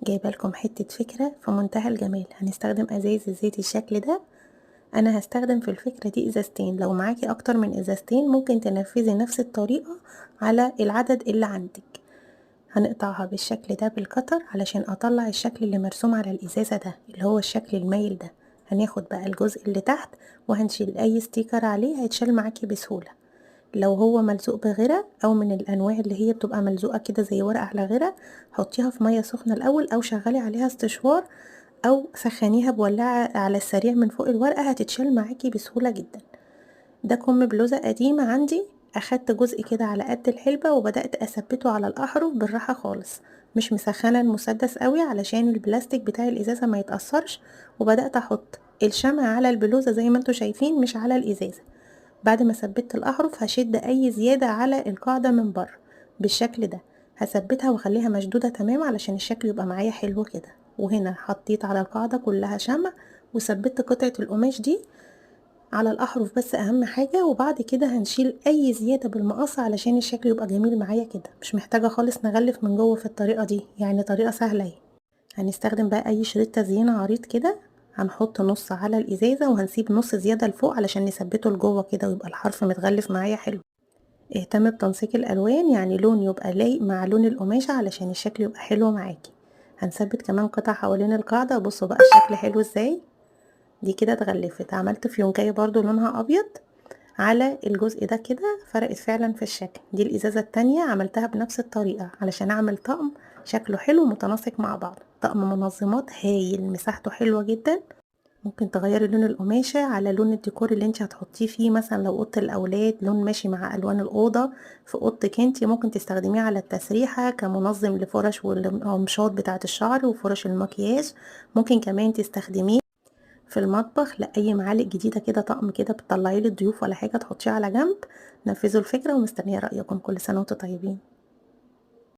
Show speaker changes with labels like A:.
A: جايبه لكم حته فكره في منتهى الجمال. هنستخدم ازايز الزيت الشكل ده. انا هستخدم في الفكره دي ازازتين، لو معاكي اكتر من ازازتين ممكن تنفذي نفس الطريقه على العدد اللي عندك. هنقطعها بالشكل ده بالقطر علشان اطلع الشكل اللي مرسوم على الازازه ده، اللي هو الشكل المايل ده. هناخد بقى الجزء اللي تحت وهنشيل اي ستيكر عليه، هيتشال معاكي بسهوله. لو هو ملزوق بغيره او من الانواع اللي هي بتبقى ملزوقه كده زي ورقه على غيره، حطيها في ميه سخنه الاول او شغلي عليها استشوار او سخنيها بولاعه على السريع من فوق الورقه، هتتشال معاكي بسهوله جدا. ده كم بلوزه قديمه عندي، اخدت جزء كده على قد الحلبه وبدات اثبته على الاحرف بالراحه خالص، مش مسخنه المسدس قوي علشان البلاستيك بتاع الازازه ما يتاثرش. وبدات احط الشمع على البلوزه زي ما انتوا شايفين، مش على الازازه. بعد ما ثبت الاحرف هشد اي زيادة على القاعدة من بره بالشكل ده، هثبتها واخليها مشدودة تمام علشان الشكل يبقى معايا حلو كده. وهنا حطيت على القاعدة كلها شمع وثبت قطعة القماش دي على الاحرف بس اهم حاجة. وبعد كده هنشيل اي زيادة بالمقص علشان الشكل يبقى جميل معايا كده، مش محتاجة خالص نغلف من جوه في الطريقة دي، يعني طريقة سهلة اهي. هنستخدم بقى اي شريط تزيين عريض كده، هنحط نص على الازازة وهنسيب نص زيادة لفوق علشان نثبته لجوه كده ويبقى الحرف متغلف معايا حلو. اهتم بتنسيق الالوان، يعني لون يبقى لايق مع لون القماشة علشان الشكل يبقى حلو معاكي. هنثبت كمان قطع حوالين القاعدة. بصوا بقى الشكل حلو ازاي. دي كده اتغلفت. عملت فيونكاية برضو لونها ابيض على الجزء ده كده، فرقت فعلا في الشكل. دي الازازة التانية عملتها بنفس الطريقة علشان اعمل طقم شكله حلو متناسق مع بعض. طقم منظمات هايل، مساحته حلوة جدا. ممكن تغيري لون القماشة على لون الديكور اللي انت هتحطيه فيه، مثلا لو اوضه الاولاد لون ماشي مع الوان الاوضه، في اوضتك انت ممكن تستخدميه على التسريحه كمنظم لفرش والقماشات بتاعه الشعر وفرش المكياج. ممكن كمان تستخدميه في المطبخ لاي معالق جديده كده، طقم كده بتطلعيه للضيوف ولا حاجه تحطيه على جنب. نفذوا الفكره ومستنيه رايكم. كل سنه وانتم طيبين.